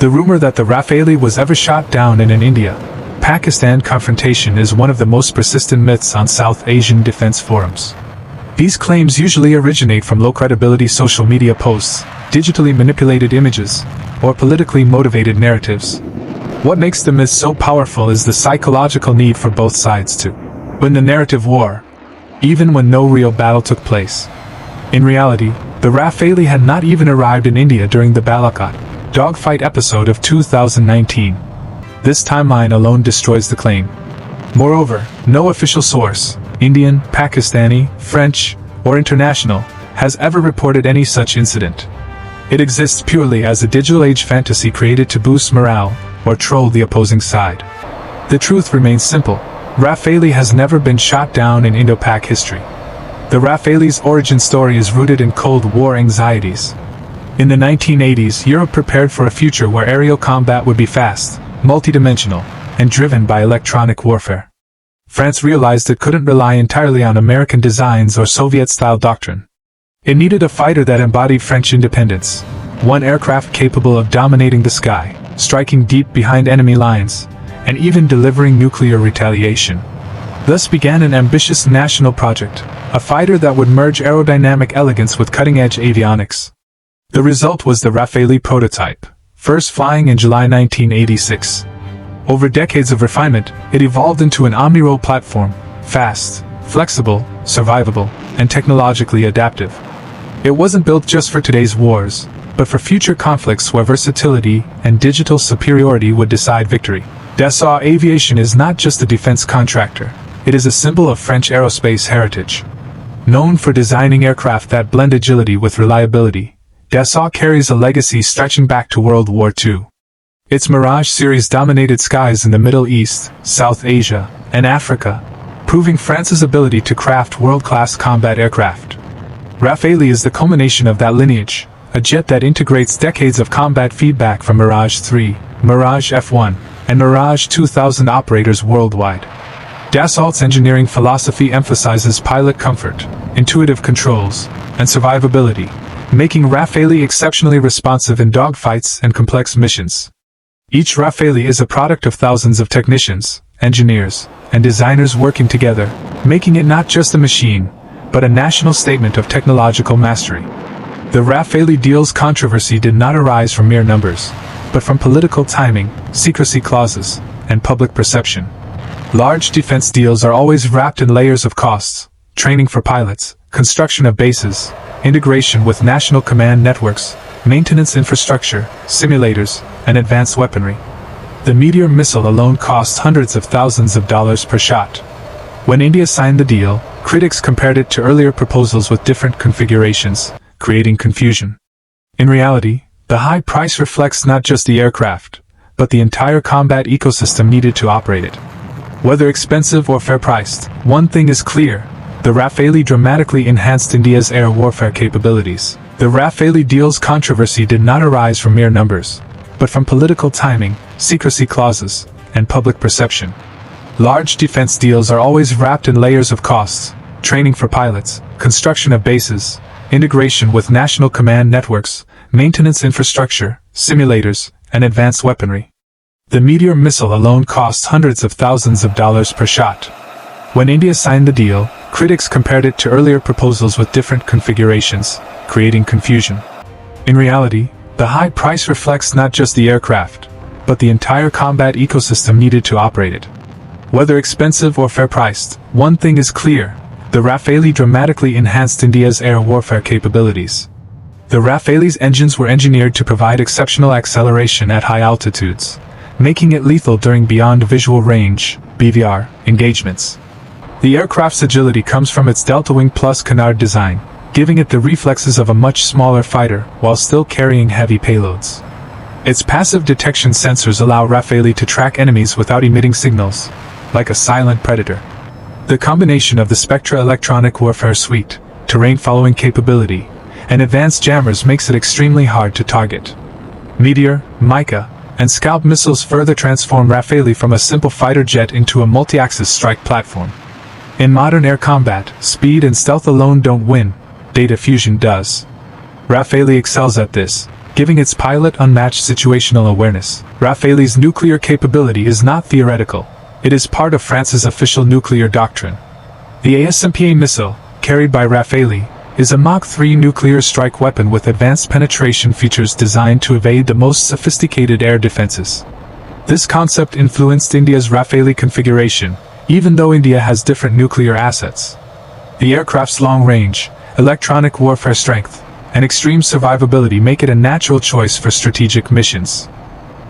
The rumor that the Rafale was ever shot down in an India-Pakistan confrontation is one of the most persistent myths on South Asian defense forums. These claims usually originate from low-credibility social media posts, digitally manipulated images, or politically motivated narratives. What makes the myth so powerful is the psychological need for both sides to win the narrative war, even when no real battle took place. In reality, the Rafale had not even arrived in India during the Balakot dogfight episode of 2019. This timeline alone destroys the claim. Moreover, no official source, Indian, Pakistani, French, or international, has ever reported any such incident. It exists purely as a digital age fantasy created to boost morale or troll the opposing side. The truth remains simple. Rafale has never been shot down in Indo-Pak history. The Rafale's origin story is rooted in Cold War anxieties. In the 1980s, Europe prepared for a future where aerial combat would be fast, multidimensional, and driven by electronic warfare. France realized it couldn't rely entirely on American designs or Soviet-style doctrine. It needed a fighter that embodied French independence, one aircraft capable of dominating the sky, striking deep behind enemy lines, and even delivering nuclear retaliation. Thus began an ambitious national project, a fighter that would merge aerodynamic elegance with cutting-edge avionics. The result was the Rafale prototype, first flying in July 1986. Over decades of refinement, it evolved into an omni-role platform, fast, flexible, survivable, and technologically adaptive. It wasn't built just for today's wars, but for future conflicts where versatility and digital superiority would decide victory. Dassault Aviation is not just a defense contractor, it is a symbol of French aerospace heritage. Known for designing aircraft that blend agility with reliability, Dassault carries a legacy stretching back to World War II. Its Mirage series dominated skies in the Middle East, South Asia, and Africa, proving France's ability to craft world-class combat aircraft. Rafale is the culmination of that lineage, a jet that integrates decades of combat feedback from Mirage 3, Mirage F1, and Mirage 2000 operators worldwide. Dassault's engineering philosophy emphasizes pilot comfort, intuitive controls, and survivability, making Rafale exceptionally responsive in dogfights and complex missions. Each Rafale is a product of thousands of technicians, engineers, and designers working together, making it not just a machine, but a national statement of technological mastery. The Rafale deal's controversy did not arise from mere numbers, but from political timing, secrecy clauses, and public perception. Large defense deals are always wrapped in layers of costs, training for pilots, construction of bases, integration with national command networks, maintenance infrastructure, simulators, and advanced weaponry. The Meteor missile alone costs hundreds of thousands of dollars per shot. When India signed the deal, critics compared it to earlier proposals with different configurations, creating confusion. In reality, the high price reflects not just the aircraft, but the entire combat ecosystem needed to operate it. Whether expensive or fair-priced, one thing is clear: the Rafale dramatically enhanced India's air warfare capabilities. The Rafale deal's controversy did not arise from mere numbers, but from political timing, secrecy clauses, and public perception. Large defense deals are always wrapped in layers of costs: training for pilots, construction of bases, integration with national command networks, maintenance infrastructure, simulators, and advanced weaponry. The Meteor missile alone costs hundreds of thousands of dollars per shot. When India signed the deal, critics compared it to earlier proposals with different configurations, creating confusion. In reality, the high price reflects not just the aircraft, but the entire combat ecosystem needed to operate it. Whether expensive or fair-priced, one thing is clear: the Rafale dramatically enhanced India's air warfare capabilities. The Rafale's engines were engineered to provide exceptional acceleration at high altitudes, making it lethal during beyond visual range (BVR) engagements. The aircraft's agility comes from its Delta Wing Plus canard design, giving it the reflexes of a much smaller fighter while still carrying heavy payloads. Its passive detection sensors allow Rafale to track enemies without emitting signals, like a silent predator. The combination of the Spectra electronic warfare suite, terrain-following capability, and advanced jammers makes it extremely hard to target. Meteor, Mica, and Scalp missiles further transform Rafale from a simple fighter jet into a multi-axis strike platform. In modern air combat, speed and stealth alone don't win, data fusion does. Rafale excels at this, giving its pilot unmatched situational awareness. Rafale's nuclear capability is not theoretical. It is part of France's official nuclear doctrine. The ASMPA missile, carried by Rafale, is a Mach 3 nuclear strike weapon with advanced penetration features designed to evade the most sophisticated air defenses. This concept influenced India's Rafale configuration, even though India has different nuclear assets. The aircraft's long range, electronic warfare strength, and extreme survivability make it a natural choice for strategic missions.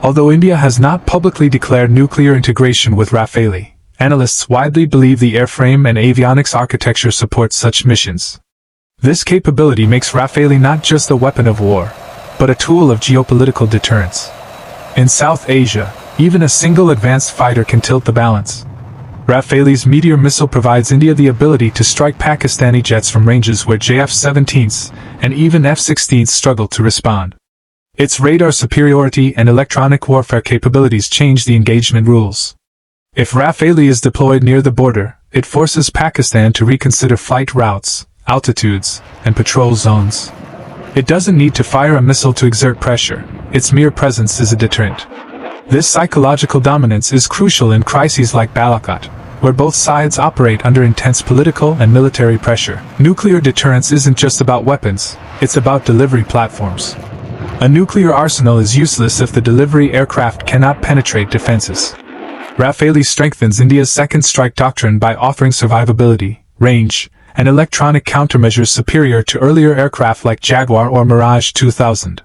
Although India has not publicly declared nuclear integration with Rafale, analysts widely believe the airframe and avionics architecture supports such missions. This capability makes Rafale not just a weapon of war, but a tool of geopolitical deterrence. In South Asia, even a single advanced fighter can tilt the balance. Rafale's Meteor missile provides India the ability to strike Pakistani jets from ranges where JF-17s and even F-16s struggle to respond. Its radar superiority and electronic warfare capabilities change the engagement rules. If Rafale is deployed near the border, it forces Pakistan to reconsider flight routes, altitudes, and patrol zones. It doesn't need to fire a missile to exert pressure. Its mere presence is a deterrent. This psychological dominance is crucial in crises like Balakot, where both sides operate under intense political and military pressure. Nuclear deterrence isn't just about weapons, it's about delivery platforms. A nuclear arsenal is useless if the delivery aircraft cannot penetrate defenses. Rafale strengthens India's second strike doctrine by offering survivability, range, and electronic countermeasures superior to earlier aircraft like Jaguar or Mirage 2000.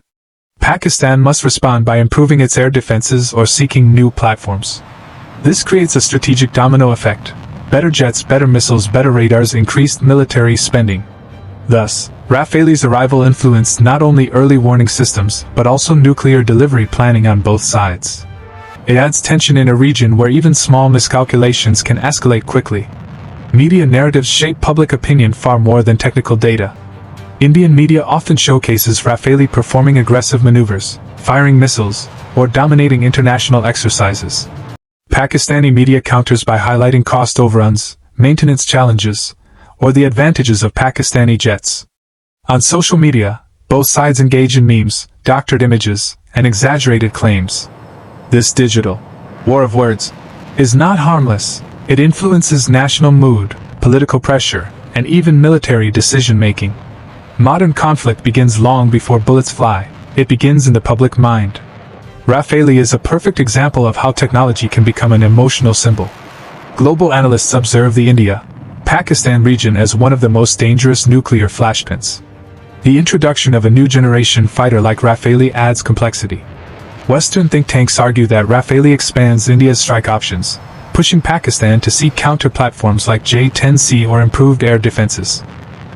Pakistan must respond by improving its air defenses or seeking new platforms. This creates a strategic domino effect. Better jets, better missiles, better radars, increased military spending. Thus, Rafale's arrival influenced not only early warning systems, but also nuclear delivery planning on both sides. It adds tension in a region where even small miscalculations can escalate quickly. Media narratives shape public opinion far more than technical data. Indian media often showcases Rafale performing aggressive maneuvers, firing missiles, or dominating international exercises. Pakistani media counters by highlighting cost overruns, maintenance challenges, or the advantages of Pakistani jets. On social media, both sides engage in memes, doctored images, and exaggerated claims. This digital war of words is not harmless. It influences national mood, political pressure, and even military decision-making. Modern conflict begins long before bullets fly. It begins in the public mind. Rafale is a perfect example of how technology can become an emotional symbol. Global analysts observe the India-Pakistan region as one of the most dangerous nuclear flashpoints. The introduction of a new generation fighter like Rafale adds complexity. Western think tanks argue that Rafale expands India's strike options, pushing Pakistan to seek counter-platforms like J-10C or improved air defenses.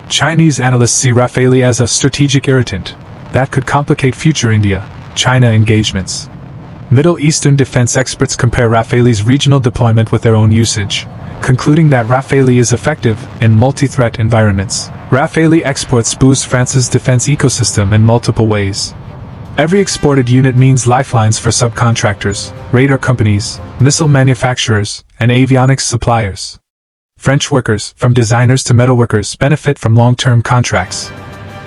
Chinese analysts see Rafale as a strategic irritant that could complicate future India-China engagements. Middle Eastern defense experts compare Rafale's regional deployment with their own usage, concluding that Rafale is effective in multi-threat environments. Rafale exports boost France's defense ecosystem in multiple ways. Every exported unit means lifelines for subcontractors, radar companies, missile manufacturers, and avionics suppliers. French workers, from designers to metalworkers, benefit from long-term contracts.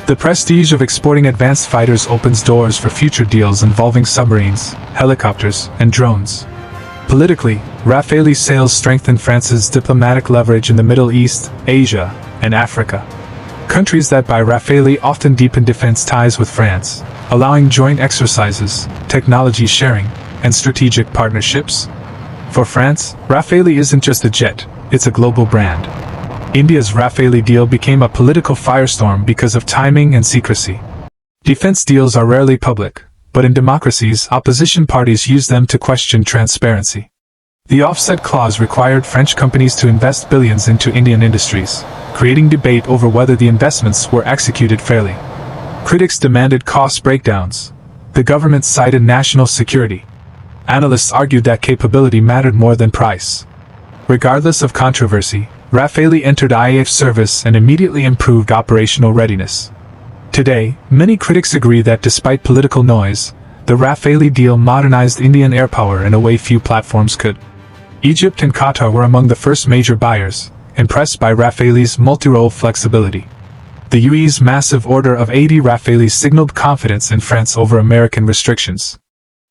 The prestige of exporting advanced fighters opens doors for future deals involving submarines, helicopters, and drones. Politically, Rafale sales strengthen France's diplomatic leverage in the Middle East, Asia, and Africa. Countries that buy Rafale often deepen defense ties with France, allowing joint exercises, technology sharing, and strategic partnerships. For France, Rafale isn't just a jet, it's a global brand. India's Rafale deal became a political firestorm because of timing and secrecy. Defense deals are rarely public, but in democracies, opposition parties use them to question transparency. The offset clause required French companies to invest billions into Indian industries, creating debate over whether the investments were executed fairly. Critics demanded cost breakdowns. The government cited national security. Analysts argued that capability mattered more than price. Regardless of controversy, Rafale entered IAF service and immediately improved operational readiness. Today, many critics agree that despite political noise, the Rafale deal modernized Indian air power in a way few platforms could. Egypt and Qatar were among the first major buyers, impressed by Rafale's multi-role flexibility. The UAE's massive order of 80 Rafales signaled confidence in France over American restrictions.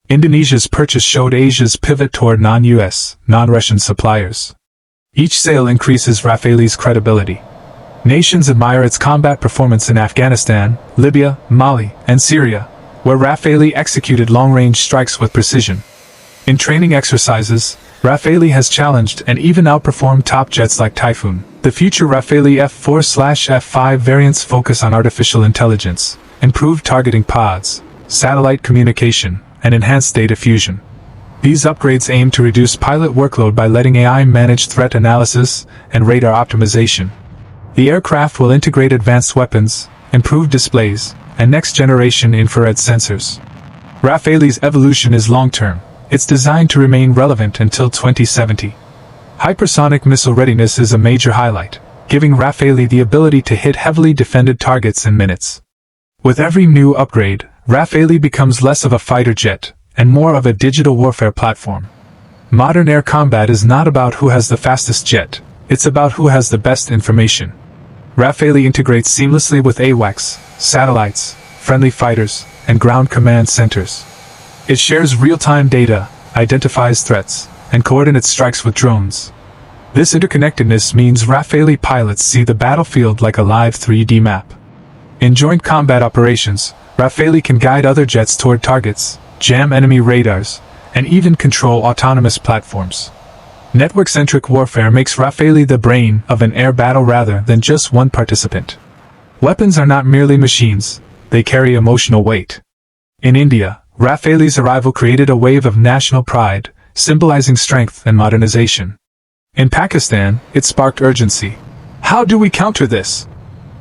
Indonesia's purchase showed Asia's pivot toward non-US, non-Russian suppliers. Each sale increases Rafale's credibility. Nations admire its combat performance in Afghanistan, Libya, Mali, and Syria, where Rafale executed long-range strikes with precision. In training exercises, Rafale has challenged and even outperformed top jets like Typhoon. The future Rafale F4/F5 variants focus on artificial intelligence, improved targeting pods, satellite communication, and enhanced data fusion. These upgrades aim to reduce pilot workload by letting AI manage threat analysis and radar optimization. The aircraft will integrate advanced weapons, improved displays, and next-generation infrared sensors. Rafale's evolution is long-term. It's designed to remain relevant until 2070. Hypersonic missile readiness is a major highlight, giving Rafale the ability to hit heavily defended targets in minutes. With every new upgrade, Rafale becomes less of a fighter jet and more of a digital warfare platform. Modern air combat is not about who has the fastest jet, it's about who has the best information. Rafale integrates seamlessly with AWACS, satellites, friendly fighters, and ground command centers. It shares real-time data, identifies threats, and coordinates strikes with drones. This interconnectedness means Rafale pilots see the battlefield like a live 3D map. In joint combat operations, Rafale can guide other jets toward targets, jam enemy radars, and even control autonomous platforms. Network-centric warfare makes Rafale the brain of an air battle rather than just one participant. Weapons are not merely machines, they carry emotional weight. In India, Rafale's arrival created a wave of national pride, symbolizing strength and modernization. In Pakistan, it sparked urgency. How do we counter this?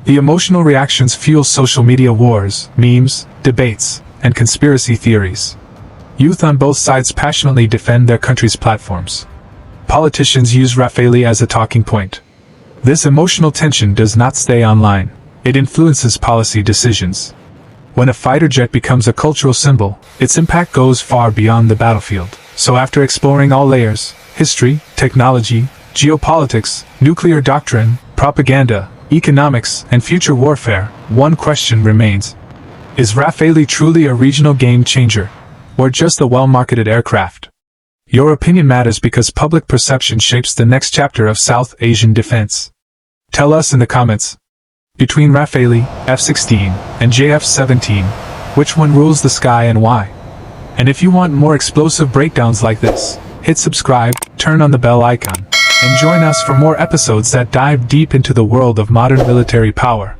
The emotional reactions fuel social media wars, memes, debates, and conspiracy theories. Youth on both sides passionately defend their country's platforms. Politicians use Rafale as a talking point. This emotional tension does not stay online. It influences policy decisions. When a fighter jet becomes a cultural symbol, its impact goes far beyond the battlefield. So after exploring all layers, history, technology, geopolitics, nuclear doctrine, propaganda, economics, and future warfare, one question remains. Is Rafale truly a regional game changer, or just a well-marketed aircraft? Your opinion matters because public perception shapes the next chapter of South Asian defense. Tell us in the comments. Between Rafale, F-16, and JF-17, which one rules the sky and why? And if you want more explosive breakdowns like this, hit subscribe, turn on the bell icon, and join us for more episodes that dive deep into the world of modern military power.